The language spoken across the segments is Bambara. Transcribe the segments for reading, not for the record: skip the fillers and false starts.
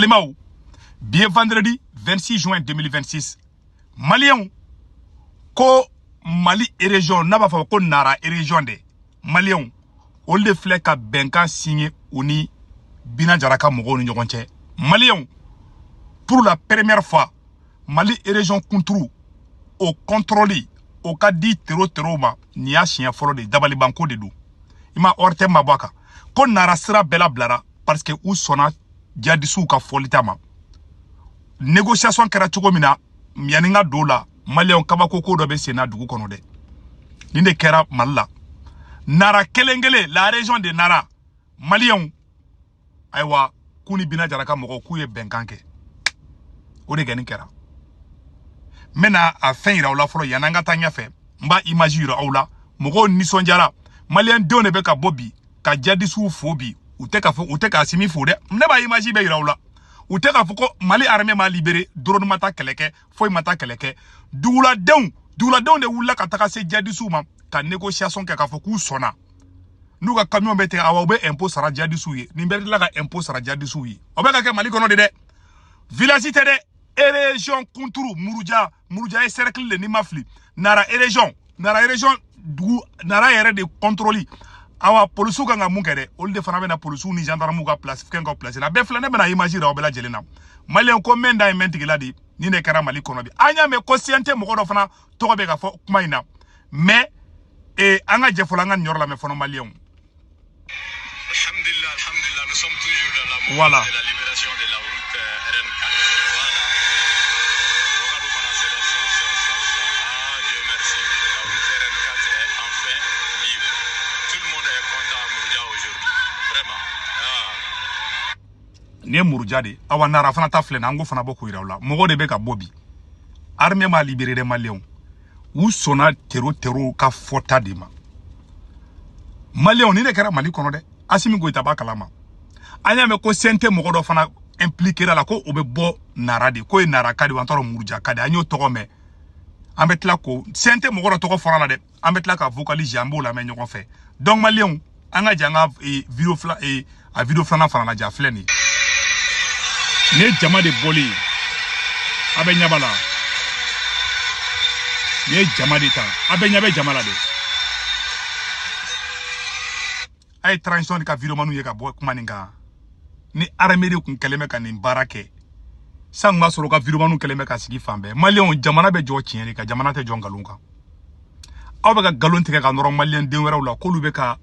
Balimaou, bien vendredi 26 juin 2026, Malien, ko Mali et région, n'a pas fait qu'on nara et région de Malien, on le flèque à Benka signé uni Bina Jaraka Mogo Nyonche. Malien, pour la première fois, Mali et région Kuntrou, au contrôle, au cas dit terro-terroma, ni a chien follow de Dabali Banco de Dou. Ima orte mabaka. Kon nara sera bela blara, parce que ou sona jadisu ka folitama. Négociation kera chogomina, mianinga dola, Malien kabako ko dobe sena dugu konode. Ninde kera malla. Nara kelengele, la région de Nara, Malien, aywa, kuni Bina Jaraka Mogo kuye benkanke. Ode gani kera. Mena a fin ira ola folo yananga tanya fe mba image ira ola mogo nisonjara Malien de ne be ka bobi ka jadisu fobi uteka asimi fode mne ba image be ira ola uteka fuko Mali armée ma libéré drone mata keleke foy mata keleke dula de wula ka taka se jadisu ma ka négociation ka foku sona nous ka camion bete awa be impôt sara jadisu yi ni mberi la ka impôt sara jadisu yi obeka ke Mali kono de village de région Kunturu Muruja est cercle de Nimafli Nara région du Nara yere de contrôle awa polisu kanga munkere ol de fana na polisu ni gendarme ka place kenga place la be flane bena imagine obela jelena Malien ko menda e mentigila di ni ne kara Mali kono bi anya me consciente mo do fana to be ka fo kuma ina mais anga jefola nga nyorla me fono Malien Alhamdulillah nous sommes toujours dans la mouvement voilà. de la libération de la route RN4 voilà Dieu merci la route RN4 est enfin libre tout le monde est content à Muruja aujourd'hui vraiment ne Muruja de awa Nara fana ta flena ngo fana boko ira la mogo de be ka bobi armée ma libéré de Malien ou sona terro ka fota de ma Malien ni ne kera Mali kono de Asimi Goïta ba kalama anya me ko sente mogo do fana impliqué la ko obe bo Nara de ko e Nara kadi wantoro Muruja kadi anyo togo me ambetla ko sente mogo do togo fora la de ambetla ka vocalise jambo la me nyoko fe donc Malien anga janga video fla a video fana fana la ja fleni ne jama de boli abe nyabala ne jama de ta abe nyabe jama la de ay transition de ka video manu ye ka bo kuma ninga ni armée de kun keleme ka ni barake sangma soro ka video manu keleme ka sigi fambe Malien jamana be jo tienri ka jamana te jongalunga aw be ka galon tike ka noro Malien den weraw la ko lu be ka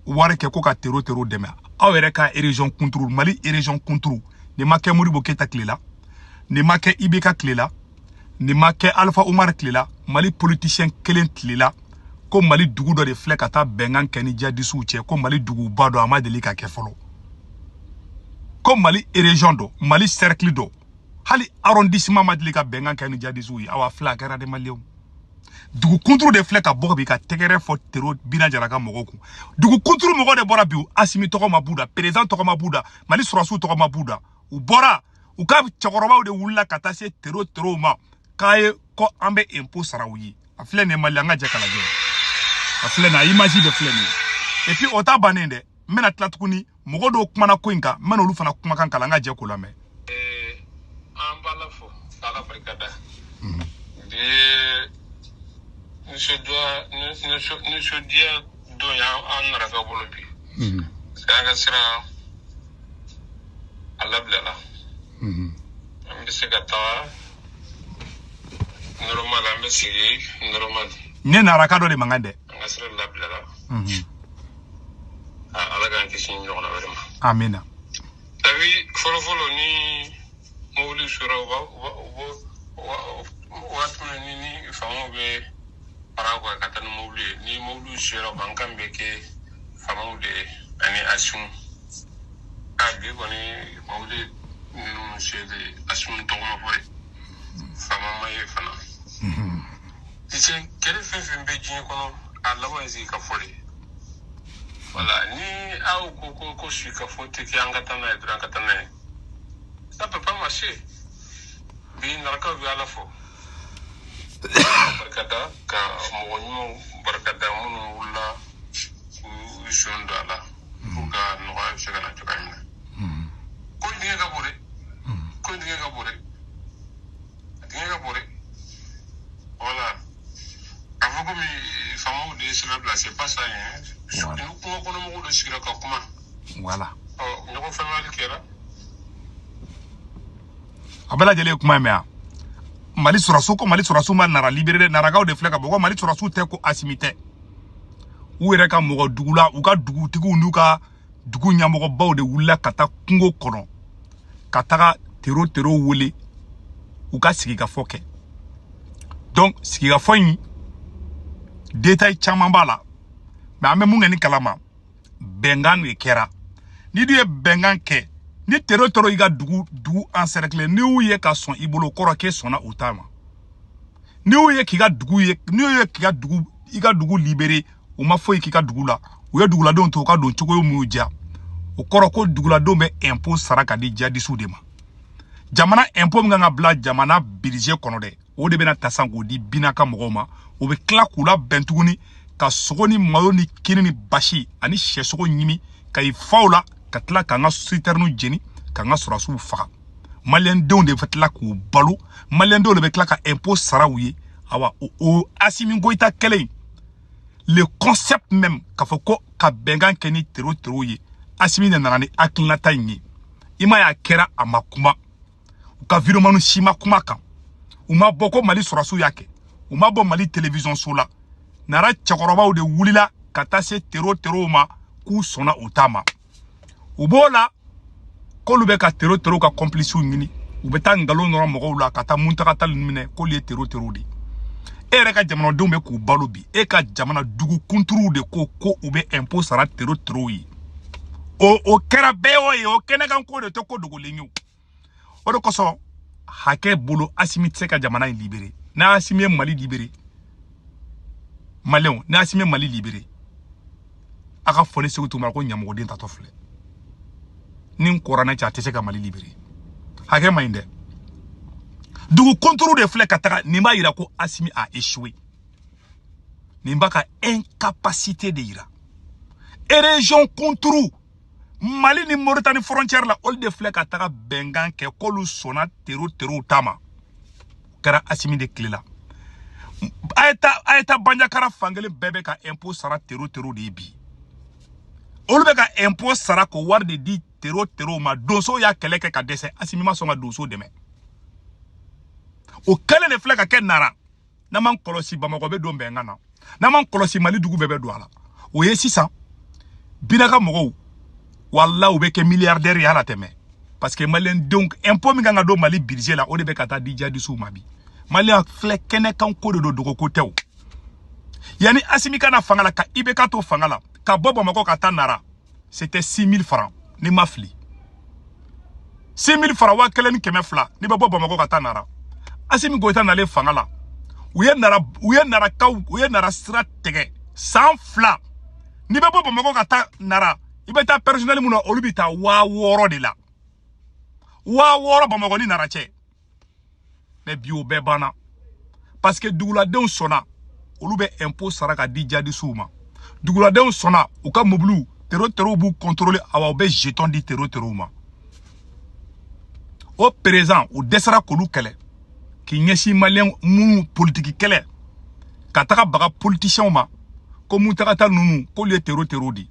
wareke ko ka terro deme aw ere ka région Kunturu Mali région Kunturu ni make Modibo Keita klela ni make Ibeka klela ni make Alpha Oumar klela Mali politicien kelen klela ko Mali dugu do de flek ata bengan keni jadisu che ko Mali dugu bado amadeli ka ke folo ko Mali région do Mali cercle do hali arrondissement madeli ka bengan keni jadisu yi awa flak era de Malien dugu Kunturu de flek a bobi ka tegere fo terro Bina Jaraka mogo ku dugu Kunturu mogo de bora biu Asimi toko mabuda président toko mabuda Mali surasu toko mabuda u bora u ka chakoroba de wulla kata se terro ma kaye ko ambe impôt sarawi afle ne Mali anga jakala je afle na image de fleni et puis ota banende mena tlatukuni mogo do kuma na koinka mena olu fana kuma kan kala nga je ko la me ambala fo sala barkada de nous se dia do ya an raga bolobi sanga sira alablala ambise gatawa normal ambise normal ne Nara kado de mangande ngasira lablala alaga nki sin jona vraiment amina tawi folo ni mawli sura wa ni famu be paragwa katanu mawli ni mawli sura bankambe ke famu de ani asun abi boni mawli shede asun to ma bore fama mai fana dicen kere fe be jin kono alawa zi ka fori wala ni au ko shi ka foti ki angata na edran kata na ça peut pas marcher bi naraka bi ala fo barkada ka mo barkada mun wala ku shondala buka no ha shagana tukamina ko ni ga bore sira bila c'est pas ça hein. Nous kuma kono mo do sira ka kuma. Voilà. Oh, ñoko fa mal kera. Abela jele kuma me a. Mali surasu ma nara libéré naragaw de fleka bogo Mali surasu te ko asimite. U yɛrɛ ka mɔgɔ dugula u ka dugutigiw n'u ka dugu ɲɛmɔgɔbaw de wulila ka taa kungo kɔnɔ ka taga tero wele u ka sigikafɔ kɛ donc sigikafɔ in détail caman b'a la mais an bɛ mun kɛ ni kalama bɛnkan de kɛra ni dun ye bɛnkan kɛ ni tero i ka dugu encercler ni y'u ye ka sɔn i bolo kɔrɔ k'e sɔnna u ta ma ni y'u ye k'i ka dugu libéré u ma foyi k'i ka dugu la u ye duguladenw to ka don cogo mun y'u diya o kɔrɔ ko duguladenw bɛ impôt sara ka di jadisiw de ma jamana impôt min kan ka bila jamana budget kɔnɔ dɛ o de bɛna ta san k'o di binaka mɔgɔw ma o bɛ tila k'u la bɛn tuguni ka sogo ni malo ni kini ni basi ani sɛsogo ɲimi ka i faw la ka tila k'an ka citernes jeni k'an ka sɔrɔsiw faga maliyɛndenw de bɛ tila k'u balo maliyɛndenw de bɛ tila ka impôt sara u ye awa o Assimi Goïta kɛlɛ le concept même k'a fɔ ko ka bɛnkan kɛ ni tero ye Assimi de nana ni hakilinata in ye i ma y'a kɛra a ma kuma u ka vidéoman si ma kuma kan u ma bɔ ko Mali sɔrɔsiw y'a kɛ u ma bɔ Mali télévision so la nara cɛkɔrɔbaw de wulila ka taa se tero ma k'u sɔnna u ta ma u b'o la k'olu bɛ ka tero ka complices ɲini u bɛ taa ngalon nɔrɔ mɔgɔw la ka taa Muntaka minɛ k'olu ye tero de e yɛrɛ ka jamanadenw bɛ k'u balo bi e ka jamana dugu kunturuw de ko u bɛ impôt sara tero ye o kɛra bɛɛ o ye o kɛnɛkan ko de tɛ ko dogolen ye o de kosɔn hakɛ bolo Assimi tɛ se ka jamana in libéré n'a Assimi ye Mali libéré maliyɛnw n'a Assimi ye Mali libéré a ka fɔ ne Segu Tumara ko ɲamɔgɔden tatɔ filɛ ni n kɔrɔ n'a cɛ a tɛ se ka Mali libéré hakɛ man ɲi dɛ dugu kunturu de filɛ ka taga nin b'a yira ko Assimi a échoué nin b'a ka incapacité de yira région kunturu Mali ni Mauritanie frontière la olu de filɛ ka taga bɛnkan kɛ k'olu sɔnna tero ta ma kɛra Assimi de tile la a ye taa Bandiakara fankelen bɛɛ bɛ ka impôt sara tero de ye bi olu bɛ ka impôt sara ko wari de di tero ma donso y'a kɛlɛ kɛ ka dɛsɛ Assimi ma sɔn ka donso dɛmɛ o kɛlen de filɛ ka kɛ nara n'an m'an kɔlɔsi Bamakɔ bɛ don bɛnkan na n'an m'an kɔlɔsi Mali dugu bɛɛ bɛ don a la o ye sisan binaka mɔgɔw walla u bɛ kɛ milliardaire ye ala tɛmɛ parce que maliyɛndenw impôt min kan ka don Mali budget la o de bɛ ka taa di jadisiw ma bi maliyɛn filɛ kɛnɛkan ko de don dogo ko tɛw yani Assimi kana fanga la ka IBK to fanga la ka bɔ Bamakɔ ka taa nara c'était 6000 francs ni ma fili 6000 francs wa 1,200 ni bɛ bɔ Bamakɔ ka taa nara Assimi Goïta nalen fanga la u ye nara sira tigɛ san 2 ni bɛ bɔ Bamakɔ ka taa nara i bɛ taa personnel mun na olu bɛ taa 6000 de la 6000 Bamakɔ ni nara cɛ mais bi o bɛɛ banna parce que duguladenw sɔnna olu bɛ impôt sara ka di jadisiw ma duguladenw sɔnna u ka mobiliw tero b'u contrôler awa u bɛ jeton di tero ma o président o dɛsɛra k'olu kɛlɛ k'i ɲɛsin maliyɛn minnu politiki kɛlɛ ka taga baga politiciens ma ko Muntaka ninnu k'olu ye tero di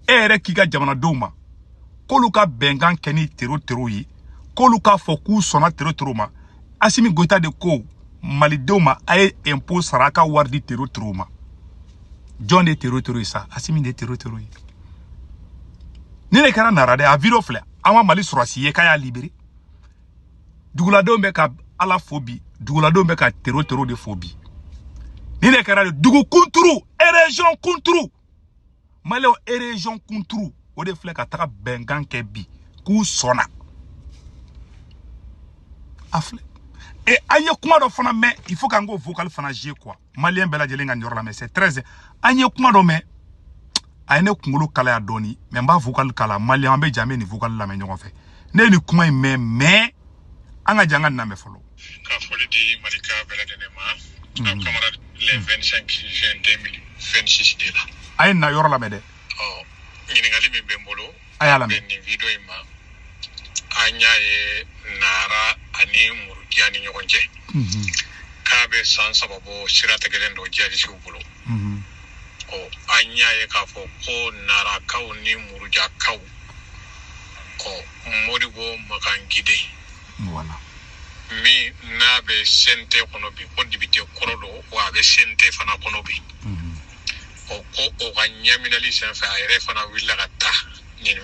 e yɛrɛ k'i ka jamanadenw ma k'olu ka bɛnkan kɛ ni tero ye k'olu k'a fɔ k'u sɔnna tero ma Assimi Goïta de ko malidenw ma a ye impôt sara a ka wari di tero ma jɔn de tero ye sa Assimi de tero ye ni ne kɛra nara dɛ a video filɛ an ma Mali sɔrɔsi ye k'a y'a libéré duguladenw bɛ ka ala fo bi duguladenw bɛ ka tero de fo bi ni ne kɛra de dugu kunturu région kunturu maliyɛnw région kunturu o de filɛ ka taga bɛnkan kɛ bi k'u sɔnna a filɛ et an ye kuma dɔ fana mɛn il faut qu'an k'o vocal fana jouer quoi maliyɛn bɛɛ lajɛlen ka ɲɔrɔ la mais c'est très an ye kuma dɔ mɛn a ye ne kunkolo kalaya dɔɔni mais n b'a vocal kala maliyɛn an bɛ jɛ an bɛ nin vocal lamɛn ɲɔgɔn fɛ ne ye nin kuma in mɛn mais an ka jɛ an ka nin lamɛn fɔlɔ ka foli di Malika bɛɛ lajɛlen ma ka camarade le 25 juin 2026 de la a ye na yɔrɔ lamɛn dɛ ɲininkali min bɛ n bolo a y'a lamɛn nin video in ma an y'a ye nara ani murukiya ni ɲɔgɔn cɛ k'a bɛ san 3 bɔ sira tigɛlen dɔ jadisiw bolo anya ye ka fo ko narakaw ni murujakaw ko modibo makangide voilà mi na be sente kono bi ko dibite korodo wa be sente fana kono bi o ganyaminali senfa ayre fana willa gata ni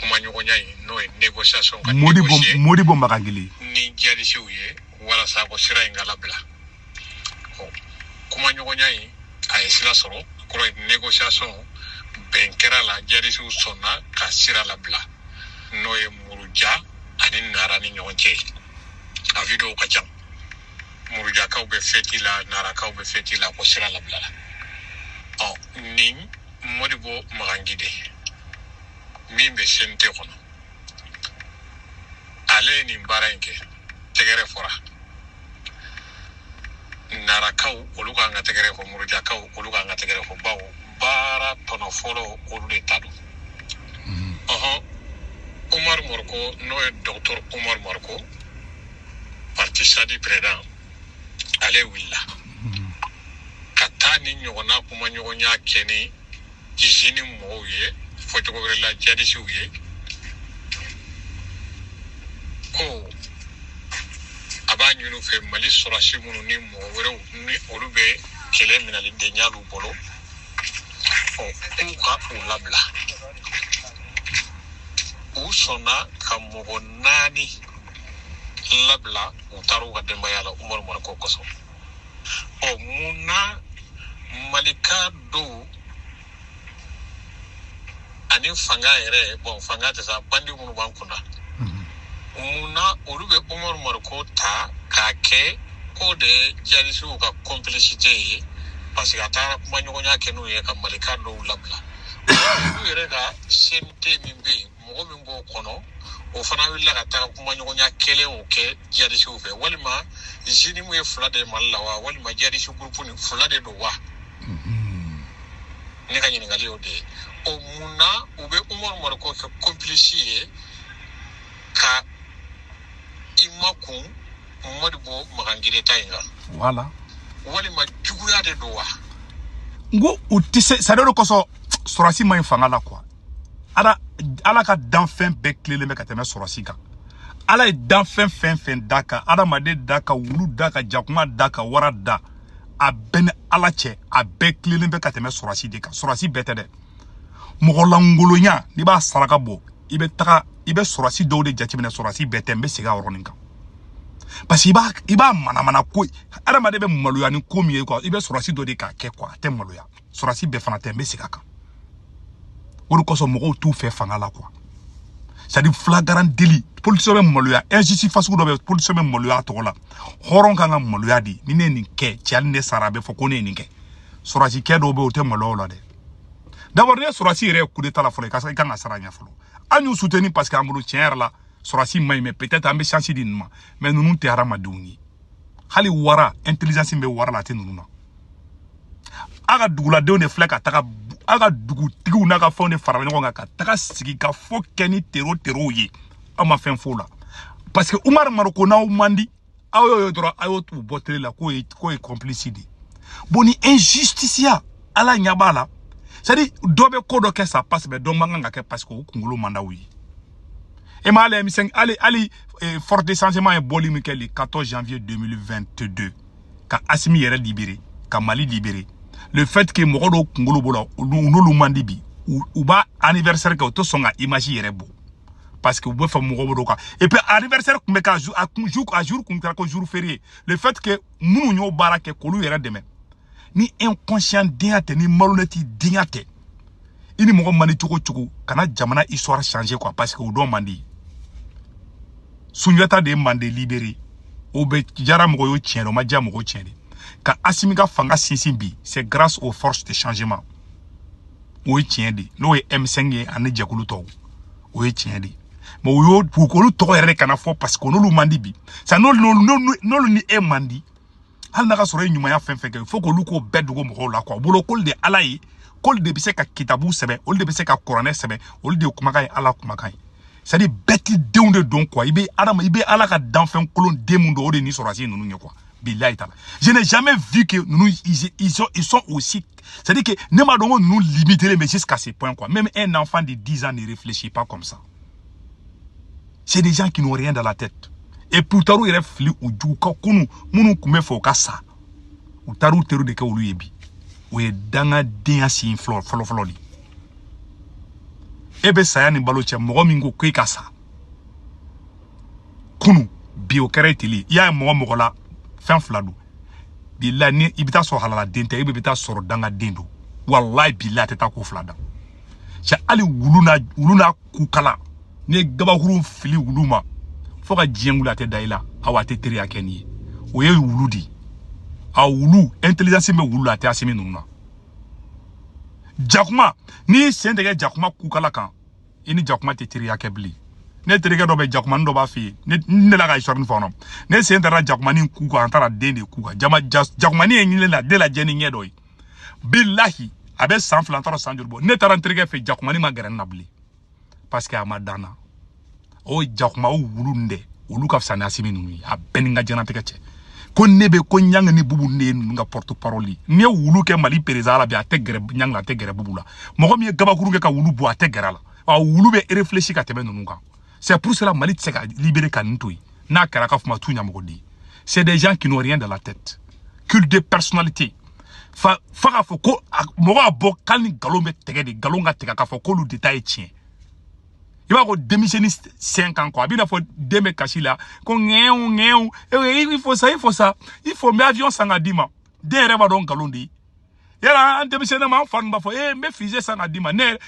kuma nyogonya no negotiation ka modibo makangili ni jadi siuye wala sa ko sira ingala bla kuma nyogonya ay sila soro ko négociation benkera la jadi su sonna ka sira la bla no e muruja ani nara ni nyonche a video ka jam muruja ka be feti la nara ka be feti la ko sira la bla ni modibo magangide mi be sente kono ale ni baranke tegere fora narakaw oluka nga tegere ko muruja kaw oluka nga tegere ko bawo bara tono folo olu de tadu Omar Morko no e docteur Omar Morko parti sadi président ale willa katani nyogona kuma nyogonya keni jini moye foto ko la jadi suye ko aba nyunu fe mali sorasi munu ni mo wero ni olube kele minali de nyalu bolo ka ulabla usona kamogo nani labla utaru ga demba yala Umar Morko koso muna malika do ani fanga ere bon fanga ta sa bandi munu bankuna muna olube Umar Morko ta kake ko de jalisu ka complicité parce que atara kuma nyogonya kenu ye ka malika do labla ere ga sente mimbe mo mimbo kono o fana willa ka ta kuma nyogonya kele o ke jalisu fe walima jini mu e fulade mallawa walima jalisu groupe ni fulade do wa ne ka nyini ngali o de o muna ube Umar Morko ka complicité ka imakun modibo magangire tainga voilà wali ma juguya de dowa ngo utise sadero koso sorasi ma fanga la quoi ala ka danfin be clé me ka teme sorasi ka ala e danfin fin daka ada made daka wulu daka jakuma daka wara da a ben ala che a be clé me ka teme sorasi de ka sorasi bete de mo langolonya ni ba saraka bo ibe sorasi do de jatimene sorasi bete mbe siga woroninka parce que iba mana ko ara made be maluya ni ko mi ko ibe sorasi do de ka ke quoi te maluya sorasi be fana te mbe siga ka wonu ko so mo tout fait fanga la quoi ça dit flagrant délit police be maluya injustice fasu do be police be maluya to la horon kan maluya di ni ne ni ke tial ne sarabe fo ko ne ni ke sorasi ke do be o te maluya la de d'abord ne sorasi re coup d'état la fole ka kan asaranya folo anyu soutenir parce que amulu tiers la sorasi may mais peut-être ambe chance dinma mais nous te harama duni hali wara intelligence be wara la te nuna aga dugula de ne fleka taka aga dugu tigu na ka fonde farale ngo ka taka sigi ka fo keni tero ye ama fen fola parce que Umar Morko na umandi ayo dro ayo tu botre la ko e complicité boni injusticia ala nyabala c'est dit dobe ko do ke ça passe be do manga ke parce que kungulu manda wi et ma ale ali fort déchargement et bolimi ke le 14 janvier 2022 ka Assimi yere libéré ka Mali libéré le fait que mogodo kungulu bola nulu mandibi ou ba anniversaire que to songa image yere bo parce que vous faites mogodo ka et puis anniversaire me ka jour ko jour férié le fait que munu nyo barake ko lu yere demain ni inconscient diate ni malhonnêteté diate ini mogo mani chuko kana jamana histoire changer quoi parce que do mandi Sunjata de mande libéré obe jara mogo yo tiendo ma jam mogo tiende ka Assimi ka fanga sinsimbi c'est grâce aux forces de changement o tiende no e M5 ane jakulu to o tiende mo yo pour ko lu to yere kana fo parce que no lu mandi bi ça no ni e mandi hal na ka soro nyuma ya fenfe ke faut que lu ko bedugo mo la quoi bolo kol de alayi kol de bise ka kitabu sebe ol de bise ka Qur'an sebe ol de kuma kay ala kuma kay c'est dit beti deunde don quoi ibe ala ka danfen kolon demundo o de ni sorasi nunu nye quoi Je n'ai jamais vu que ils sont aussi... C'est-à-dire que nous limiter mais jusqu'à ce point, quoi. Même un enfant de 10 ans ne réfléchit pas comme ça. C'est des gens qui n'ont rien dans la tête. Et pour taru il réfléchit au djouka kunu munu kume foka ça. Ou taru teru de ka olu yebi. Ou e danga den asi flolo li. Ebe saya ni balo che mogo mingo kwe ka sa. Kunu bi o kere tili ya mogo la fen fladu. Bila ni ibita so halala dente ibita soro danga dendo. Wallahi bila teta ko flada. Cha ali wuluna kukala. Ne gabahuru fili wuluma. Foka djengula te daila awa te teri akeni. Oye wuludi. A wulu intelligence me wulu ate asimi nuna. Jakuma ni sendege jakuma kukala kan. Ini jakuma te teri akebli. Ne terike do be jakuma ndo ba fi. Ne la ga ishorni fono. Ne sendera jakuma ni kuka antara dende kuka. Jakuma ni engile la de la jeni ngedoi. Billahi abe sanfla antara sanjurbo. Ne tarantrike fe jakuma ni magaren nabli. Parce que amadana. O jakuma o wulunde. Olu ka fsana asimi nuni. A beninga jena tekeche. Ko nebe ko nyang ni bubu ne nga porte parole ne wulu ke mali perezala bi ategere nyang la tegere bubu la mogo mi gabakuru ke ka wulu bu ategere la a wulu be réfléchir ka tebe nunu kan c'est pour cela mali tseka libérer kan ntoi na kara ka fuma tunya mogo di c'est des gens qui n'ont rien dans la tête culte de personnalité fa ka fo ko mogo abo kan ni galombe tege de galonga tega ka fo ko lu détail tien il va démissionner 5 ans quoi. Il faut déme cacher là. Il faut ça. Il faut mes avions sans adima. Des rêves donc galondi. Il y a un démissionnement fan bafo. Mes fusées sans adima. Ne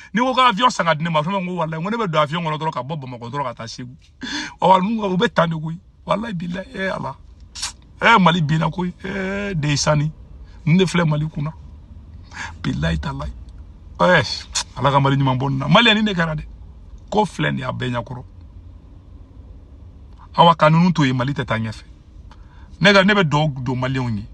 avion sans adima. On est de avion on a droit à bob mon droit attaché. Oh nous on bet tande oui. Wallahi billah Allah. Mali bina koy. Des sani. Ne flemme Mali kuna. Billahi tallahi. Allah ka Mali ni mambonna. Mali ni ne karade. Ko flen ya benya kuro awa kanunu to e mali teta nyefe nega nebe do mali onyi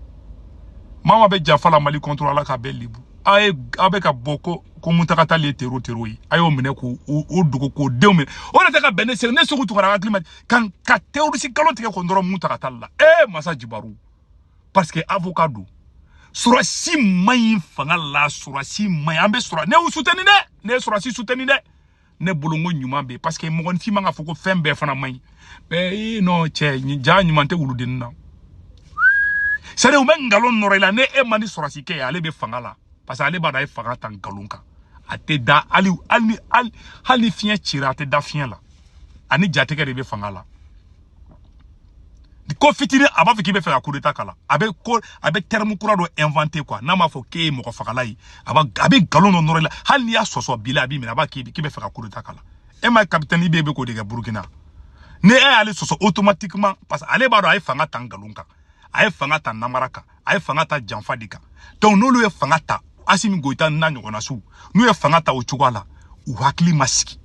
mama be jafala mali contrôle la ka be libu abe ka boko ko mutakata le tero yi ayo mene ko o dugo ko de me o na taka bene se ne so kutu kara climat kan ka terroriste kalon teke ko ndoro mutakata la masa jibaru parce que avocado surasi may fangala surasi may ambe sura ne o soutenir ne surasi soutenir ne bolongo nyuma be parce que mo gon fi manga foko fembe fana may be no che ni ja nyuma te wulu den na sare o men galon norela ne e mani sorasi ke ale be fangala parce que ale ba da e fanga tan galonka ate da ali fien tira ate da fien la ani jate ke be fangala di ko fitini aba fi ki be faire coup d'état kala abe terme kura do inventer quoi na ma fo ke mo ko fangala yi abe galon norela hali ya soso bila bi mina ba ki be faire coup d'état kala e ma capitaine ibe ko de Burkina ne ale soso automatiquement parce que ale ba do ay fanga tan galonka ay fanga tan namaraka ay fanga ta janfadika donc no le fanga ta Asimi Goïta na nyogona su nu ye fanga ta o chugala u hakli maski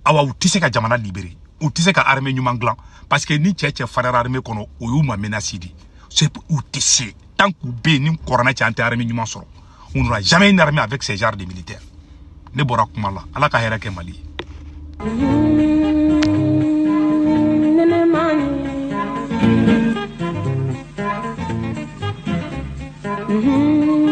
awa u tise ka jamana libéré u tise ka armée nyumanglan parce que ni tchétché farara armée kono o yu ma menacidi c'est u tise tant que be ni corona chante armée nyuma soro on n'aura jamais une armée avec ces genres de militaires ne bora kumala ala ka hera ke Mali Mm-hmm.